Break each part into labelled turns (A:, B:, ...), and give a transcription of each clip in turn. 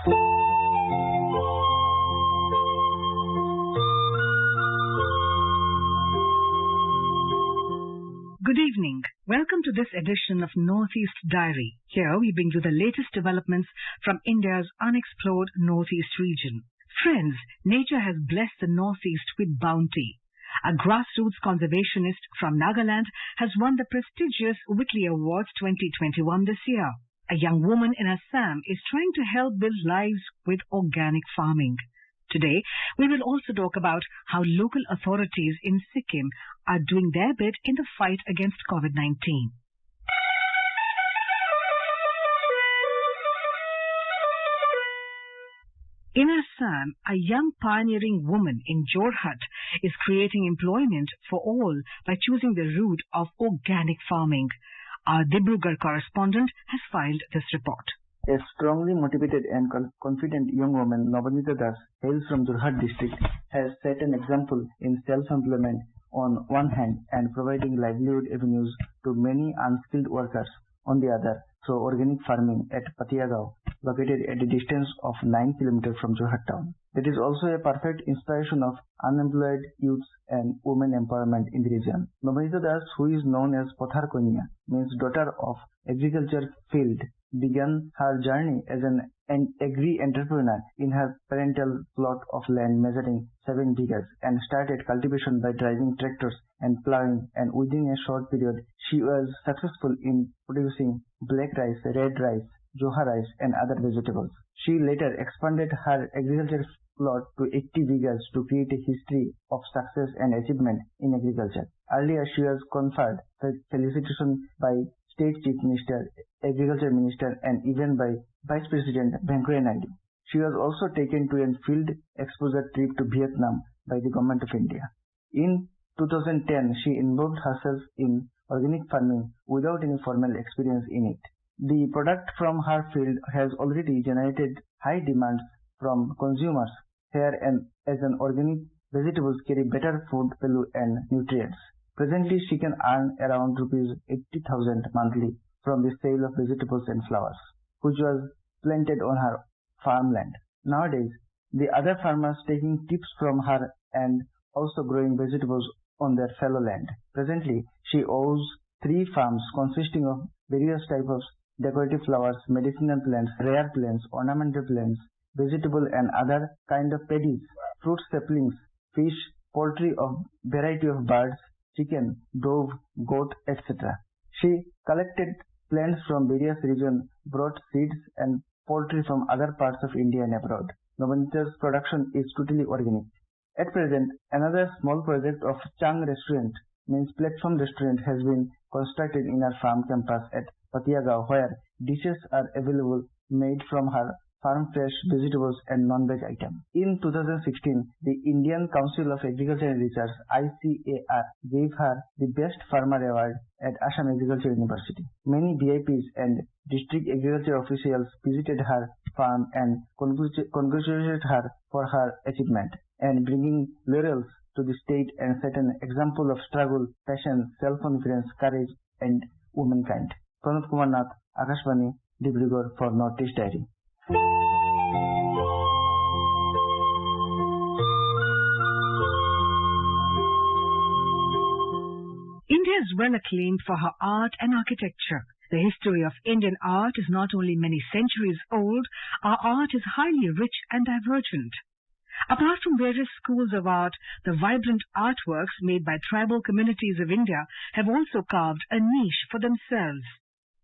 A: Good evening. Welcome to this edition of Northeast Diary. Here we bring you the latest developments from India's unexplored Northeast region. Friends, nature has blessed the Northeast with bounty. A grassroots conservationist from Nagaland has won the prestigious Whitley Awards 2021 this year. A young woman in Assam is trying to help build lives with organic farming. Today, we will also talk about how local authorities in Sikkim are doing their bit in the fight against COVID-19. In Assam, a young pioneering woman in Jorhat is creating employment for all by choosing the route of organic farming. Our Dibrugarh correspondent has filed this report.
B: A strongly motivated and confident young woman, Nabanita Das, hails from Jorhat district, has set an example in self-employment on one hand and providing livelihood avenues to many unskilled workers on the other through organic farming at Patiagaon, located at a distance of 9 km from Jorhat town. It is also a perfect inspiration of unemployed youths and women empowerment in the region. Nabanita Das, who is known as Pothar Konya, means daughter of agriculture field, began her journey as an agri-entrepreneur in her parental plot of land measuring 7 acres and started cultivation by driving tractors and plowing, and within a short period she was successful in producing black rice, red rice, joha rice and other vegetables. She later expanded her agriculture plot to 80 acres to create a history of success and achievement in agriculture. Earlier she was conferred felicitation by State Chief Minister, Agriculture Minister and even by Vice President Venkaiah Naidu. She was also taken to a field exposure trip to Vietnam by the Government of India. In 2010, she involved herself in organic farming without any formal experience in it. The product from her field has already generated high demands from consumers here, and as an organic vegetables carry better food value and nutrients. Presently, she can earn around Rs 80,000 monthly from the sale of vegetables and flowers, which was planted on her farmland. Nowadays, the other farmers taking tips from her and also growing vegetables on their fellow land. Presently, she owns 3 farms consisting of various types of decorative flowers, medicinal plants, rare plants, ornamental plants, vegetable and other kind of paddies, fruit saplings, fish, poultry of variety of birds, chicken, dove, goat, etc. She collected plants from various regions, brought seeds and poultry from other parts of India and abroad. Nabanita's production is totally organic. At present, another small project of Chang Restaurant, means platform restaurant, has been constructed in her farm campus at Patiagaon, where dishes are available made from her farm fresh vegetables and non-veg items. In 2016, the Indian Council of Agriculture and Research (ICAR) gave her the Best Farmer Award at Assam Agriculture University. Many VIPs and district agriculture officials visited her farm and congratulated her for her achievement and bringing laurels to the state and set an example of struggle, passion, self-confidence, courage and womankind. Pranat Kumar Nath, Akashvani, Dibrugarh for Northeast Diary.
A: India is well acclaimed for her art and architecture. The history of Indian art is not only many centuries old, our art is highly rich and divergent. Apart from various schools of art, the vibrant artworks made by tribal communities of India have also carved a niche for themselves.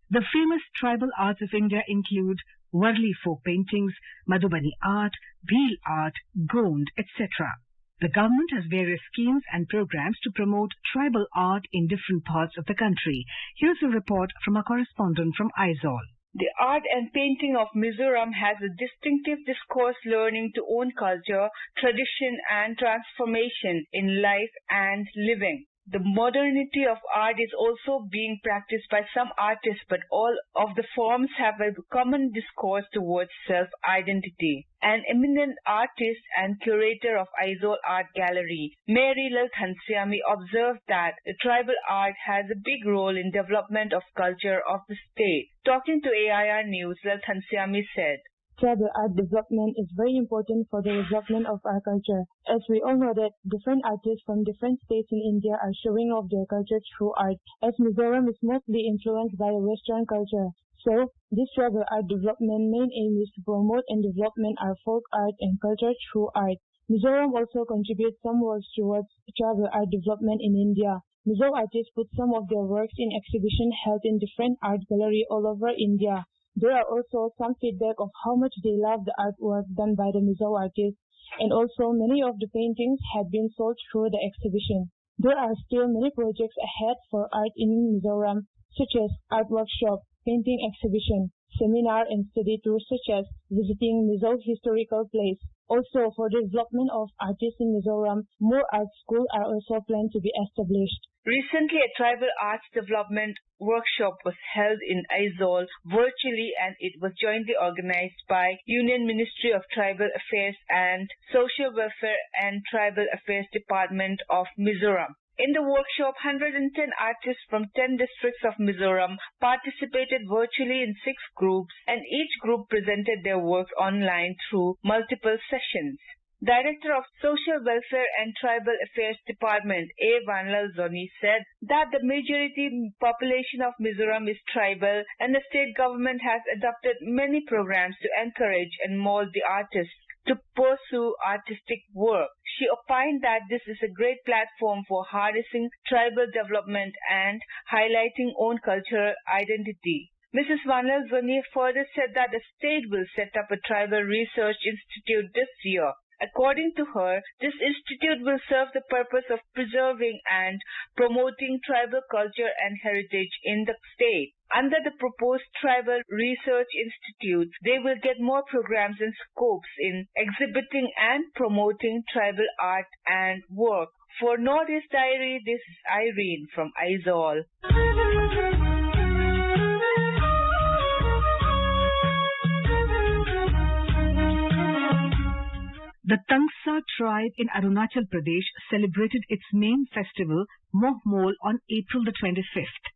A: The famous tribal arts of India include Warli folk paintings, Madhubani art, Bhil art, Gond, etc. The government has various schemes and programs to promote tribal art in different parts of the country. Here's a report from our correspondent from Aizawl.
C: The art and painting of Mizoram has a distinctive discourse learning to own culture, tradition and transformation in life and living. The modernity of art is also being practiced by some artists, but all of the forms have a common discourse towards self-identity. An eminent artist and curator of Aizawl Art Gallery, Mary Lalthansiami, observed that the tribal art has a big role in development of culture of the state. Talking to AIR News, Lalthansiami said,
D: tribal art development is very important for the development of our culture, as we all know that different artists from different states in India are showing off their culture through art, as Mizoram is mostly influenced by Western culture. So, this tribal art development main aim is to promote and development our folk art and culture through art. Mizoram also contributes some works towards tribal art development in India. Mizo artists put some of their works in exhibition held in different art galleries all over India. There are also some feedback of how much they love the artwork done by the Mizo artists, and also many of the paintings have been sold through the exhibition. There are still many projects ahead for art in Mizoram, such as art workshop, painting exhibition, seminar and study tours such as visiting Mizo historical place. Also, for the development of artists in Mizoram, more art schools are also planned to be established.
C: Recently, a tribal arts development workshop was held in Aizawl virtually, and it was jointly organized by Union Ministry of Tribal Affairs and Social Welfare and Tribal Affairs Department of Mizoram. In the workshop, 110 artists from 10 districts of Mizoram participated virtually in 6 groups, and each group presented their work online through multiple sessions. Director of Social Welfare and Tribal Affairs Department, A. Vanlal Zoni, said that the majority population of Mizoram is tribal, and the state government has adopted many programs to encourage and mold the artists to pursue artistic work. She opined that this is a great platform for harnessing tribal development and highlighting own cultural identity. Mrs. Vanlal Zoni further said that the state will set up a tribal research institute this year. According to her, this institute will serve the purpose of preserving and promoting tribal culture and heritage in the state. Under the proposed Tribal Research Institute, they will get more programs and scopes in exhibiting and promoting tribal art and work. For Northeast Diary, this is Irene from Aizawl.
A: The Tangsa tribe in Arunachal Pradesh celebrated its main festival, Mohmol, on April the 25th.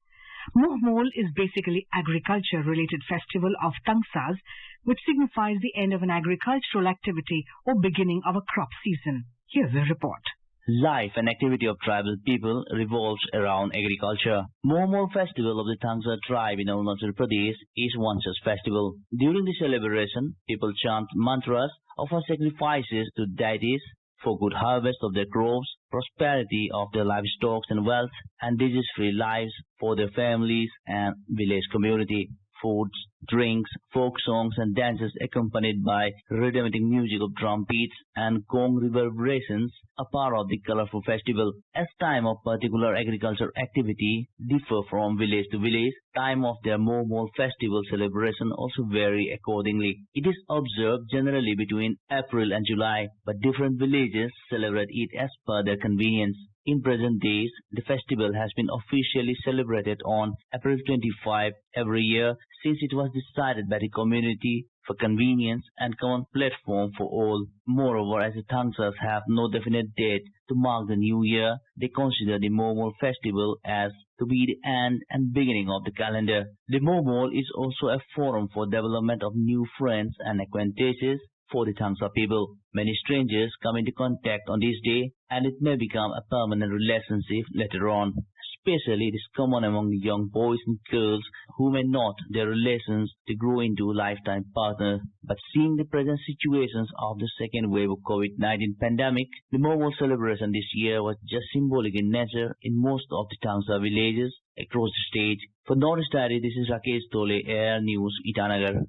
A: Mohmol is basically agriculture-related festival of Tangsas, which signifies the end of an agricultural activity or beginning of a crop season. Here's a report.
E: Life and activity of tribal people revolves around agriculture. Mohmol festival of the Tangsa tribe in Arunachal Pradesh is one such festival. During the celebration, people chant mantras, offer sacrifices to deities for good harvest of their crops, prosperity of their livestock and wealth, and disease-free lives for their families and village community. Foods, drinks, folk songs and dances accompanied by rhythmic music of drum beats and gong reverberations are part of the colorful festival. As time of particular agricultural activity differ from village to village, time of their Mohmol festival celebration also vary accordingly. It is observed generally between April and July, but different villages celebrate it as per their convenience. In present days, the festival has been officially celebrated on April 25 every year, since it was decided by the community for convenience and common platform for all. Moreover, as the Tangsas have no definite date to mark the new year, they consider the Mohmol festival as to be the end and beginning of the calendar. The Mohmol is also a forum for development of new friends and acquaintances for the Tangsa people. Many strangers come into contact on this day, and it may become a permanent relationship later on. Especially it is common among the young boys and girls who may not their relations to grow into a lifetime partner. But seeing the present situations of the second wave of COVID-19 pandemic, the Mohmol celebration this year was just symbolic in nature in most of the Tangsa villages across the state. For Northeast Diary, this is Rakesh Tole, Air News, Itanagar.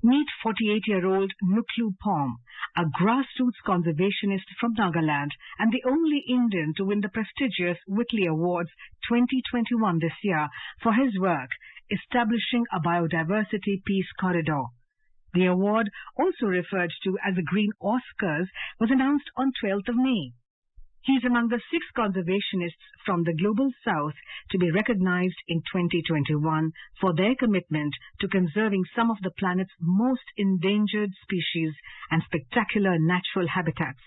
A: Meet 48-year-old Nuklu Pom, a grassroots conservationist from Nagaland and the only Indian to win the prestigious Whitley Awards 2021 this year for his work establishing a biodiversity peace corridor. The award, also referred to as the Green Oscars, was announced on 12th of May. He is among the 6 conservationists from the Global South to be recognized in 2021 for their commitment to conserving some of the planet's most endangered species and spectacular natural habitats.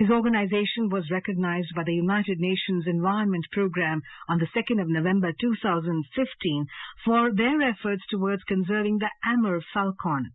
A: His organization was recognized by the United Nations Environment Programme on the 2nd of November 2015 for their efforts towards conserving the Amur falcon.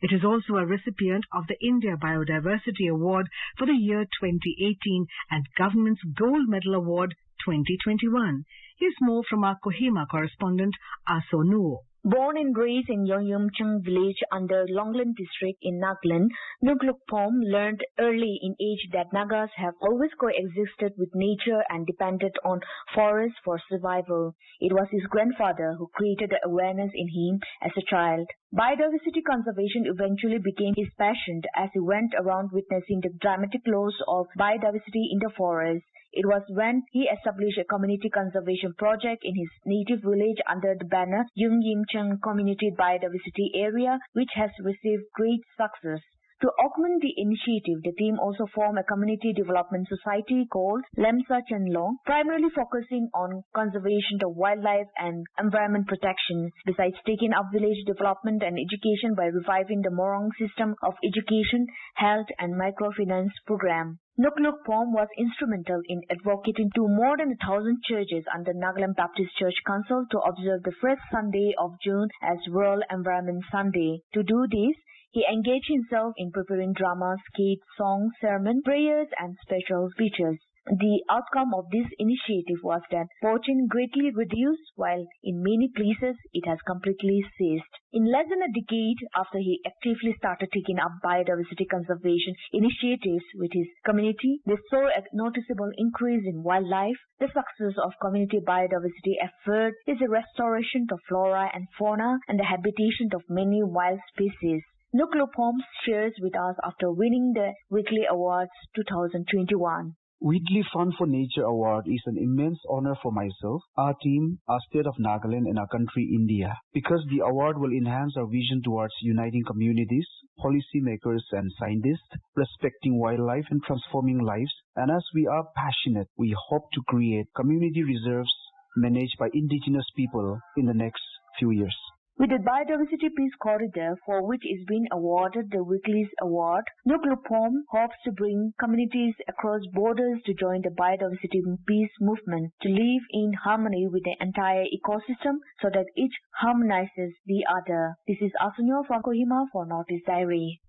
A: It is also a recipient of the India Biodiversity Award for the year 2018 and Government's Gold Medal Award 2021. Here's more from our Kohima correspondent, Aso Nuo.
F: Born and raised in Yeongyumchung village under Longlan district in Nagaland, Nuglukpom learned early in age that Nagas have always coexisted with nature and depended on forests for survival. It was his grandfather who created the awareness in him as a child. Biodiversity conservation eventually became his passion as he went around witnessing the dramatic loss of biodiversity in the forest. It was when he established a community conservation project in his native village under the banner Yeongyumchung Community Biodiversity Area, which has received great success. To augment the initiative, the team also formed a community development society called Lemsa Chenlong, primarily focusing on conservation of wildlife and environment protection, besides taking up village development and education by reviving the Morong system of education, health and microfinance program. Nuglukpom was instrumental in advocating to more than 1,000 churches under Nagaland Baptist Church Council to observe the first Sunday of June as World Environment Sunday. To do this, he engaged himself in preparing drama, skits, songs, sermon, prayers and special speeches. The outcome of this initiative was that poaching greatly reduced, while in many places it has completely ceased. In less than a decade after he actively started taking up biodiversity conservation initiatives with his community, they saw a noticeable increase in wildlife. The success of community biodiversity effort is the restoration of flora and fauna and the habitation of many wild species. Nuglukpom shares with us after winning the Weekly Awards 2021.
G: Wheatley Fund for Nature Award is an immense honor for myself, our team, our state of Nagaland and our country India, because the award will enhance our vision towards uniting communities, policymakers and scientists, respecting wildlife and transforming lives. And as we are passionate, we hope to create community reserves managed by indigenous people in the next few years.
F: With the Biodiversity Peace Corridor, for which is being awarded the Weekly's Award, Nuglukpom hopes to bring communities across borders to join the Biodiversity Peace movement, to live in harmony with the entire ecosystem so that each harmonizes the other. This is Asunyo from Kohima for Northeast Diary.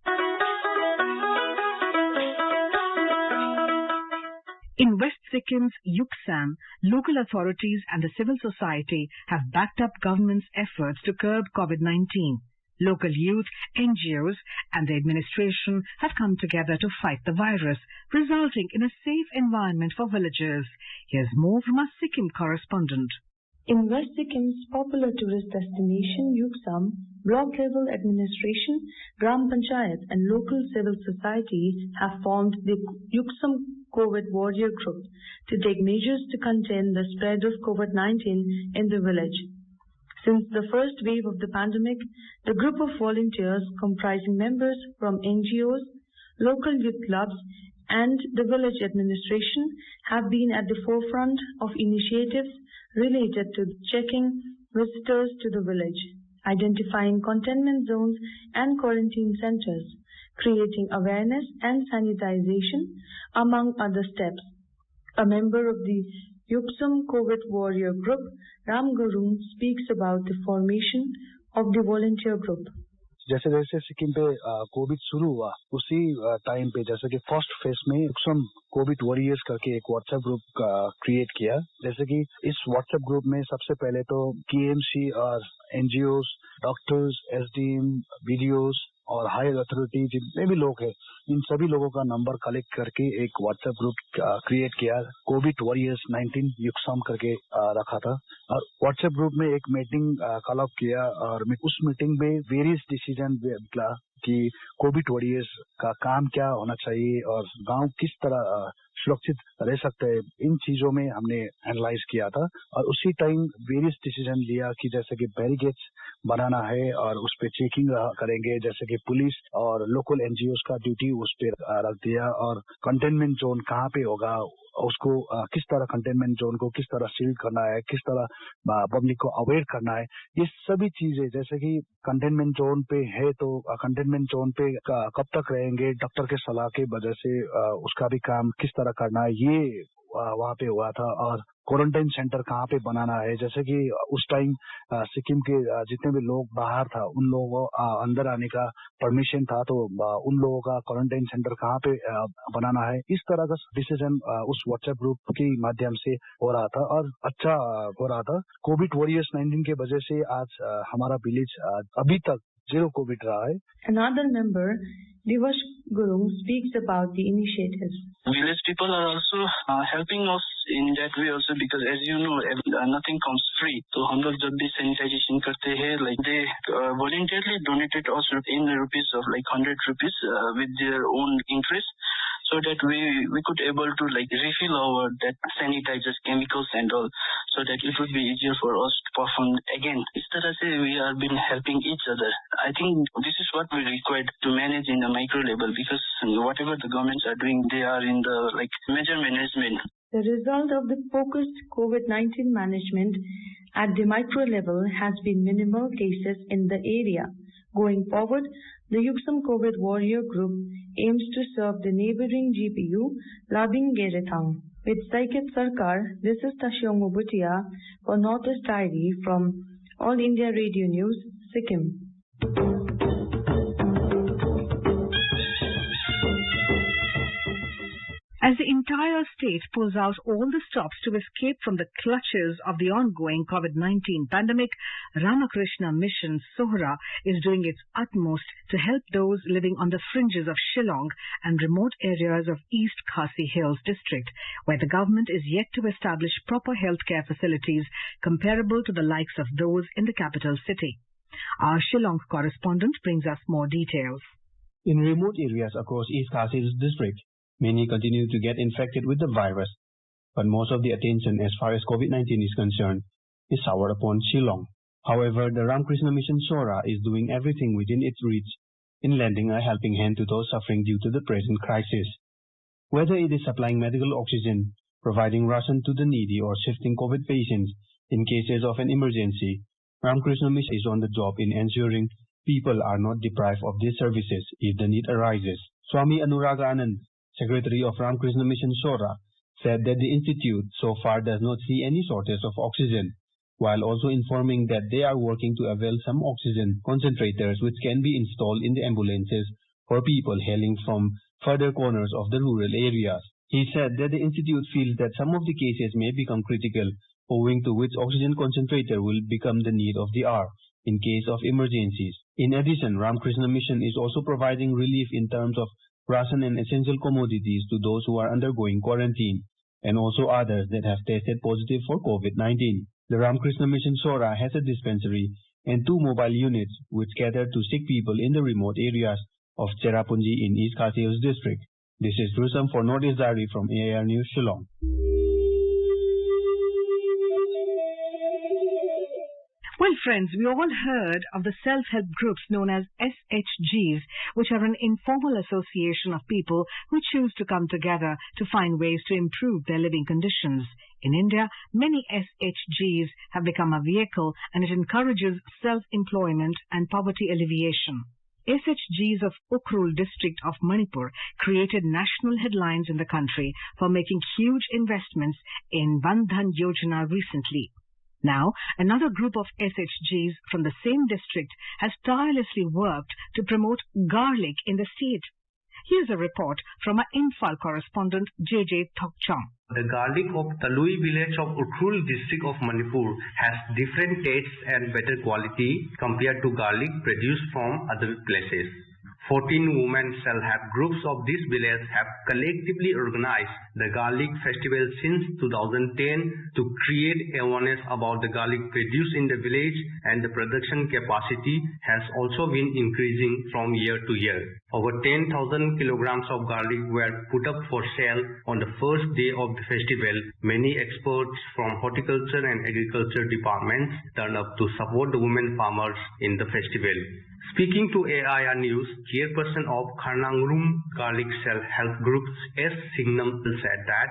A: In West Sikkim's Yuksam, local authorities and the civil society have backed up government's efforts to curb COVID-19. Local youth, NGOs and the administration have come together to fight the virus, resulting in a safe environment for villagers. Here's more from our Sikkim correspondent.
H: In West Sikkim's popular tourist destination, Yuksam, block-level administration, Gram Panchayat and local civil society have formed the Yuksam COVID Warrior Group to take measures to contain the spread of COVID-19 in the village. Since the first wave of the pandemic, the group of volunteers comprising members from NGOs, local youth clubs and the village administration have been at the forefront of initiatives related to checking visitors to the village, identifying containment zones and quarantine centers, creating awareness and sanitization, among other steps. A member of the Yuksam COVID Warrior Group, Ram Gurung, speaks about the formation of the volunteer group.
G: जैसे जैसे सिक्किम पे Covid शुरू हुआ उसी time पे जैसे कि first phase में युक्सम कोविड वॉरियर्स करके एक व्हाट्सएप ग्रुप क्रिएट किया। जैसे कि इस व्हाट्सएप ग्रुप में सबसे पहले तो केएमसी और एनजीओस, डॉक्टर्स, एसडीएम, वीडियोस और हायर अथॉरिटी जितने भी लोग हैं इन सभी लोगों का नंबर कलेक्ट करके एक व्हाट्सएप ग्रुप क्रिएट किया। कोविड वॉरियर्स 19 युक्सम करके रखा था और व्हाट्सएप ग्रुप में एक मीटिंग कॉल अप किया और उस मीटिंग में वेरियस डिसीजन निकला कि कोविड वॉरियर्स का काम क्या होना चाहिए और गांव किस तरह सुरक्षित रह सकते हैं। इन चीजों में हमने एनालाइज किया था और उसी टाइम वेरियस डिसीजन लिया कि जैसे कि बैरिकेड्स बनाना है और उस पर चेकिंग करेंगे, जैसे कि पुलिस और लोकल एनजीओस का ड्यूटी उस पर रख दिया और कंटेनमेंट जोन कहाँ पे होगा उसको किस तरह कंटेनमेंट जोन को किस तरह सील करना है, किस तरह पब्लिक को अवेयर करना है, ये सभी चीजें जैसे कि कंटेनमेंट जोन पे है तो कंटेनमेंट जोन पे कब तक रहेंगे, डॉक्टर के सलाह के वजह से उसका भी काम किस तरह करना है, ये वहाँ पे हुआ था। और क्वारंटाइन सेंटर कहाँ पे बनाना है, जैसे कि उस टाइम सिक्किम के जितने भी लोग बाहर था उन लोगों को अंदर आने का परमिशन था, तो उन लोगों का क्वारंटाइन सेंटर कहाँ पे बनाना है, इस तरह का डिसीजन उस व्हाट्सएप ग्रुप के माध्यम से हो रहा था और अच्छा हो रहा था। कोविड वॉरियर्स 19 के वजह से आज हमारा विलेज अभी तक 0 कोविड रहा है।
H: Another member, Divash Gurung, speaks about the initiatives.
I: Village people are also helping us in that way also, because as you know, nothing comes free. So हम लोग जब भी sanitation करते हैं, like they voluntarily donated us in rupees of like 100 rupees with their own interest, so that we could able to like refill our that sanitizers, chemicals and all, so that it would be easier for us to perform again. इस तरह से we have been helping each other. I think this is what we require to manage in the micro level, because whatever the governments are doing, they are in the like major management.
H: The result of the focused COVID-19 management at the micro level has been minimal cases in the area. Going forward, the Yuksam COVID Warrior Group aims to serve the neighboring GPU, Labing Gerethang. With Saiket Sarkar, this is Tashyongo Bhutia for Northeast Diary from All India Radio News, Sikkim.
A: As the entire state pulls out all the stops to escape from the clutches of the ongoing COVID-19 pandemic, Ramakrishna Mission Sohra is doing its utmost to help those living on the fringes of Shillong and remote areas of East Khasi Hills district, where the government is yet to establish proper healthcare facilities comparable to the likes of those in the capital city. Our Shillong correspondent brings us more details.
J: In remote areas across East Khasi Hills district, many continue to get infected with the virus, but most of the attention as far as COVID-19 is concerned is soured upon Shillong. However, the Ramakrishna Mission Sohra is doing everything within its reach in lending a helping hand to those suffering due to the present crisis. Whether it is supplying medical oxygen, providing ration to the needy, or shifting COVID patients in cases of an emergency, Ramakrishna Mission is on the job in ensuring people are not deprived of these services if the need arises. Swami Anuraga Anand, Secretary of Ramakrishna Mission Sohra, said that the institute so far does not see any shortage of oxygen, while also informing that they are working to avail some oxygen concentrators which can be installed in the ambulances for people hailing from further corners of the rural areas. He said that the institute feels that some of the cases may become critical, owing to which oxygen concentrator will become the need of the hour in case of emergencies. In addition, Ramakrishna Mission is also providing relief in terms of ration and essential commodities to those who are undergoing quarantine, and also others that have tested positive for COVID-19. The Ramakrishna Mission Sohra has a dispensary and 2 mobile units which cater to sick people in the remote areas of Cherrapunji in East Khasi Hills district. This is Rusam for Northeast Diary from AIR News, Shillong.
A: Well, friends, we all heard of the self-help groups known as SHGs, which are an informal association of people who choose to come together to find ways to improve their living conditions. In India, many SHGs have become a vehicle, and it encourages self-employment and poverty alleviation. SHGs of Ukhrul district of Manipur created national headlines in the country for making huge investments in Bandhan Yojana recently. Now, another group of SHGs from the same district has tirelessly worked to promote garlic in the state. Here's a report from our Imphal correspondent JJ Thokcham.
K: The garlic of Talui village of Ukhrul district of Manipur has different tastes and better quality compared to garlic produced from other places. 14 women self-help groups of this village have collectively organized the Garlic Festival since 2010 to create awareness about the garlic produced in the village, and the production capacity has also been increasing from year to year. Over 10,000 kilograms of garlic were put up for sale on the first day of the festival. Many experts from horticulture and agriculture departments turned up to support the women farmers in the festival. Speaking to AIR News, chairperson of Kharnangrum Garlic Self-Help Group, S. Singnam, said that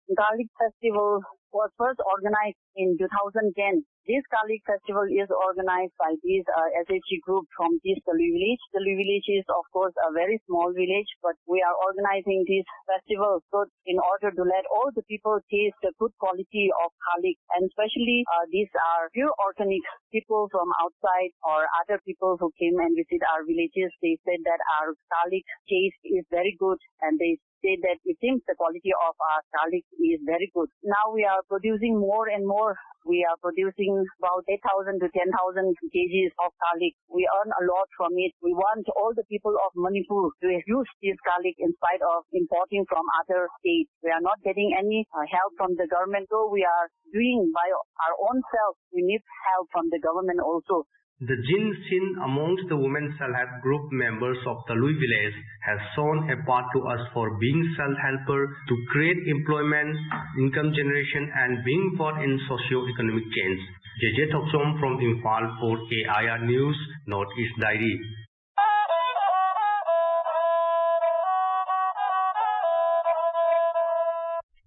L: Garlic Festival was first organized in 2010. This Garlic Festival is organized by this SHG group from this Talui village. Talui village is, of course, a very small village, but we are organizing this festival so in order to let all the people taste the good quality of garlic. And especially these are pure organic people from outside or other people who came and visit our villages. They said that our garlic taste is very good, and they say that it seems the quality of our garlic is very good. Now we are producing more and more. We are producing about 8,000 to 10,000 kgs of garlic. We earn a lot from it. We want all the people of Manipur to use this garlic in spite of importing from other states. We are not getting any help from the government, so we are doing by our own self. We need help from the government also.
K: The Jin Shin amongst the women self-help group members of Talui village has shown a path to us for being self-helper to create employment, income generation and being involved in socio-economic change. JJ Thoksom from Imphal for AIR News, Northeast Diary.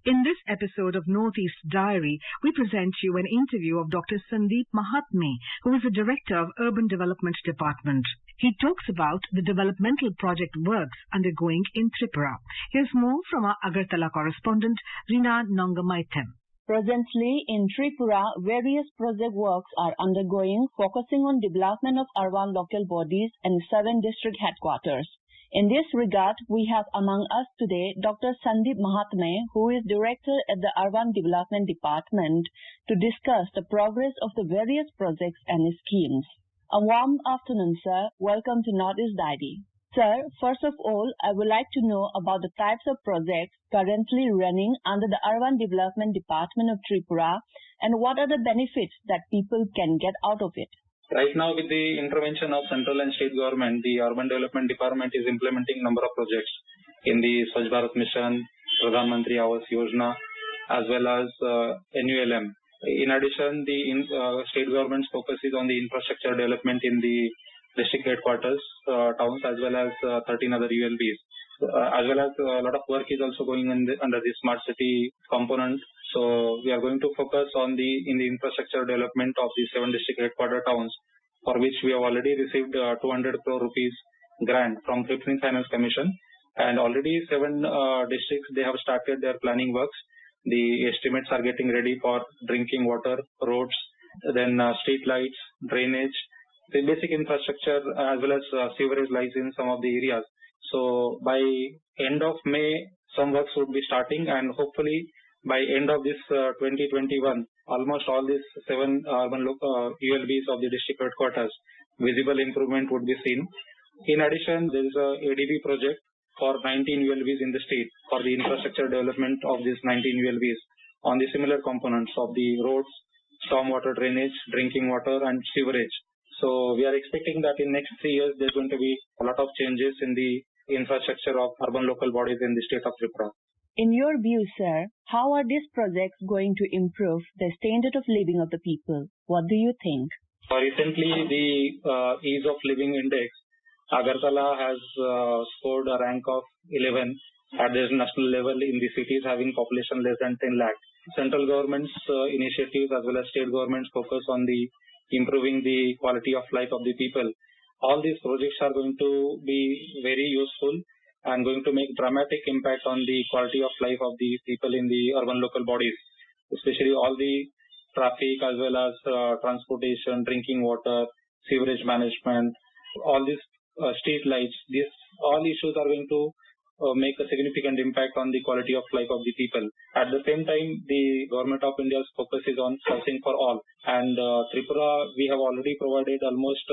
A: In this episode of Northeast Diary, we present you an interview of Dr. Sandeep Mahatme, who is the Director of Urban Development Department. He talks about the developmental project works undergoing in Tripura. Here's more from our Agartala correspondent, Rina Nongamaitem.
M: Presently, in Tripura, various project works are undergoing, focusing on development of urban local bodies and 7 district headquarters. In this regard, we have among us today Dr. Sandeep Mahatme, who is Director at the Urban Development Department, to discuss the progress of the various projects and schemes. A warm afternoon, sir. Welcome to Northeast Diary. Sir, first of all, I would like to know about the types of projects currently running under the Urban Development Department of Tripura and what are the benefits that people can get out of it.
N: Right now, with the intervention of central and state government, the Urban Development Department is implementing number of projects in the Swachh Bharat Mission, Pradhan Mantri Awas Yojana, as well as NULM. In addition, the state government's focus is on the infrastructure development in the district headquarters, towns, as well as 13 other ULBs. As well as a lot of work is also going in under the smart city component. So we are going to focus on in the infrastructure development of the 7 district headquarter towns, for which we have already received 200 crore rupees grant from 15th Finance Commission, and already 7 districts, they have started their planning works. The estimates are getting ready for drinking water, roads, then street lights, drainage, the basic infrastructure, as well as sewerage lies in some of the areas. So by end of May, some works would be starting, and hopefully by end of this 2021, almost all these 7 urban ULBs of the district headquarters, visible improvement would be seen. In addition, there is a ADB project for 19 ULBs in the state for the infrastructure development of these 19 ULBs on the similar components of the roads, stormwater drainage, drinking water and sewerage. So we are expecting that in next 3 years, there's going to be a lot of changes in the infrastructure of urban local bodies in the state of Tripura.
M: In your view, sir, how are these projects going to improve the standard of living of the people? What do you think?
N: Recently, the Ease of Living Index, Agartala has scored a rank of 11 at the national level in the cities having population less than 10 lakh. Central government's initiatives as well as state government's focus on the improving the quality of life of the people. All these projects are going to be very useful and going to make dramatic impact on the quality of life of the people in the urban local bodies, especially all the traffic as well as transportation, drinking water, sewerage management, all these street lights. These all issues are going to make a significant impact on the quality of life of the people. At the same time, the Government of India's focus is on housing for all. And Tripura, we have already provided almost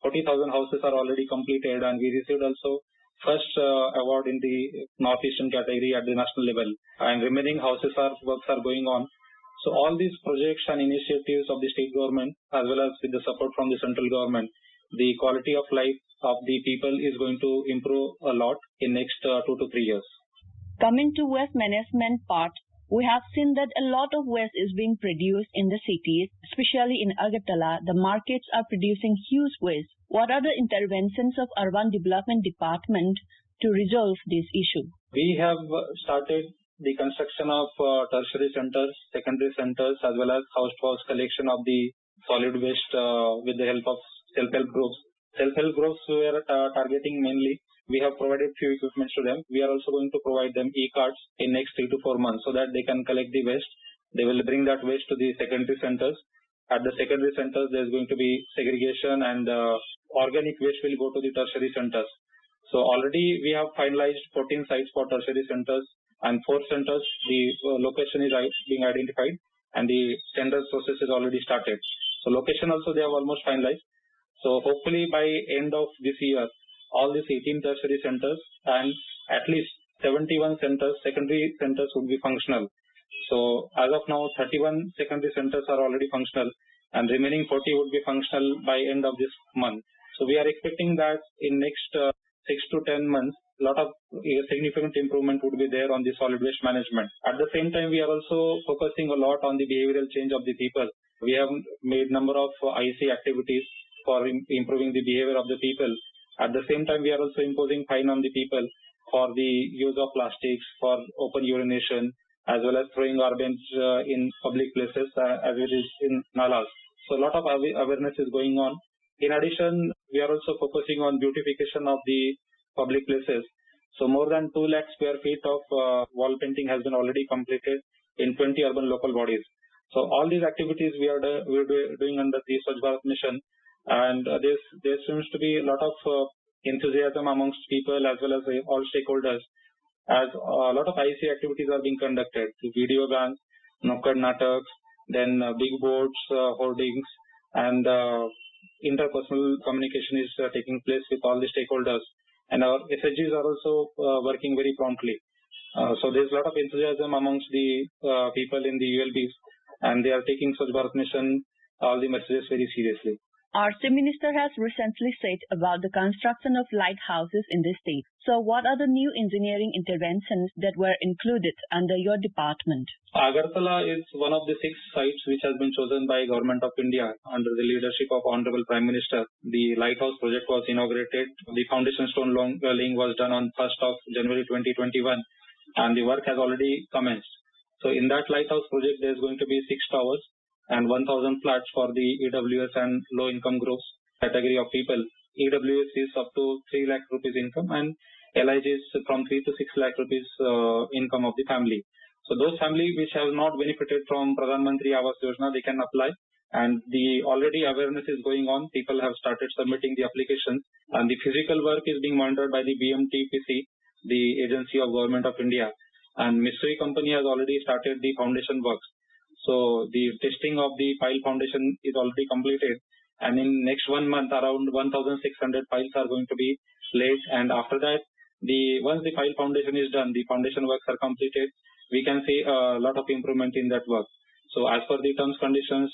N: 40,000 houses are already completed, and we received also first award in the Northeastern category at the national level, and remaining works are going on. So all these projects and initiatives of the state government as well as with the support from the central government, the quality of life of the people is going to improve a lot in next 2 to 3 years.
M: Coming to waste management part, we have seen that a lot of waste is being produced in the cities, especially in Agartala. The markets are producing huge waste. What are the interventions of Urban Development Department to resolve this issue?
N: We have started the construction of tertiary centers, secondary centers, as well as house-to-house collection of the solid waste with the help of self-help groups. Self-help groups we are targeting mainly. We have provided few equipments to them. We are also going to provide them e-cards in next 3 to 4 months so that they can collect the waste. They will bring that waste to the secondary centers. At the secondary centers, there is going to be segregation, and organic waste will go to the tertiary centers. So already we have finalized 14 sites for tertiary centers, and 4 centers, the location is being identified, and the tender process is already started. So location also they have almost finalized. So hopefully by end of this year, all these 18 tertiary centers and at least 71 centers, secondary centers would be functional. So as of now, 31 secondary centers are already functional, and remaining 40 would be functional by end of this month. So we are expecting that in next 6 to 10 months, a lot of significant improvement would be there on the solid waste management. At the same time, we are also focusing a lot on the behavioral change of the people. We have made number of IC activities for improving the behavior of the people. At the same time, we are also imposing fine on the people for the use of plastics, for open urination, as well as throwing garbage in public places as it is in nalas. So a lot of awareness is going on. In addition, we are also focusing on beautification of the public places. So more than 2 lakh square feet of wall painting has been already completed in 20 urban local bodies. So all these activities we are doing under the Swachh Bharat mission, and there seems to be a lot of enthusiasm amongst people as well as all stakeholders, as a lot of IC activities are being conducted. The video vans, Nukkad Nataks, then big boards, hoardings, and interpersonal communication is taking place with all the stakeholders. And our SHGs are also working very promptly. So there's a lot of enthusiasm amongst the people in the ULBs, and they are taking Swachh Bharat mission, all the messages very seriously.
M: Our Chief Minister has recently said about the construction of lighthouses in the state. So what are the new engineering interventions that were included under your department?
N: Agartala is one of the 6 sites which has been chosen by Government of India under the leadership of Honorable Prime Minister. The lighthouse project was inaugurated. The foundation stone laying was done on 1st of January 2021, and the work has already commenced. So in that lighthouse project, there is going to be 6 towers and 1,000 flats for the EWS and low-income groups category of people. EWS is up to 3 lakh rupees income, and LIG is from 3 to 6 lakh rupees income of the family. So those families which have not benefited from Pradhan Mantri Awas Yojana, they can apply. And the already awareness is going on. People have started submitting the applications, and the physical work is being monitored by the BMTPC, the agency of Government of India. And Mitsui company has already started the foundation works. So the testing of the pile foundation is already completed, and in next 1 month around 1,600 piles are going to be laid, and after that, once the pile foundation is done, the foundation works are completed, we can see a lot of improvement in that work. So as per the terms conditions,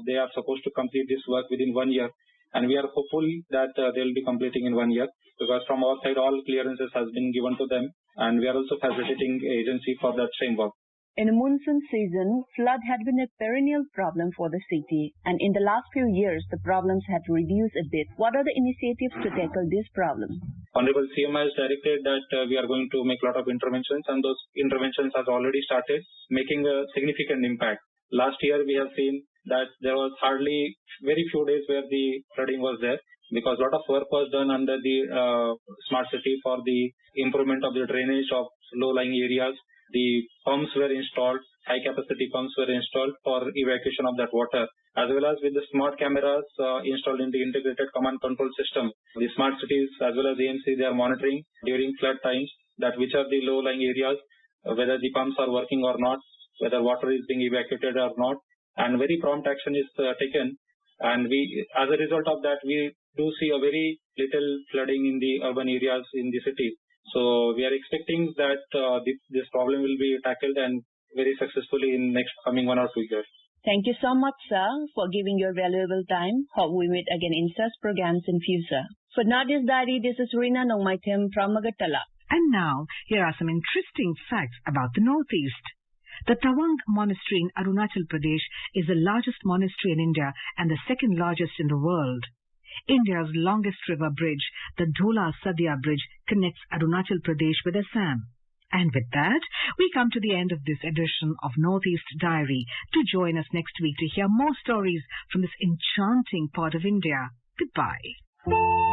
N: they are supposed to complete this work within 1 year, and we are hopeful that they will be completing in 1 year, because from our side all clearances has been given to them, and we are also facilitating agency for that same work.
M: In the monsoon season, flood had been a perennial problem for the city, and in the last few years, the problems had reduced a bit. What are the initiatives to tackle this problem?
N: Honorable CM has directed that we are going to make a lot of interventions, and those interventions have already started making a significant impact. Last year, we have seen that there was hardly very few days where the flooding was there, because a lot of work was done under the smart city for the improvement of the drainage of low-lying areas. The pumps were installed, high-capacity pumps were installed for evacuation of that water, as well as with the smart cameras installed in the integrated command control system. The smart cities as well as AMC, they are monitoring during flood times that which are the low-lying areas, whether the pumps are working or not, whether water is being evacuated or not, and very prompt action is taken. And as a result of that, we do see a very little flooding in the urban areas in the city. So we are expecting that this problem will be tackled and very successfully in next coming 1 or 2 years.
M: Thank you so much, sir, for giving your valuable time. Hope we meet again in such programs in future. For Nadia's Diary, this is Rina Nongmaitim from Agartala.
A: And now, here are some interesting facts about the Northeast. The Tawang Monastery in Arunachal Pradesh is the largest monastery in India and the 2nd largest in the world. India's longest river bridge, the Dhola Sadia Bridge, connects Arunachal Pradesh with Assam. And with that, we come to the end of this edition of Northeast Diary. Do join us next week to hear more stories from this enchanting part of India. Goodbye.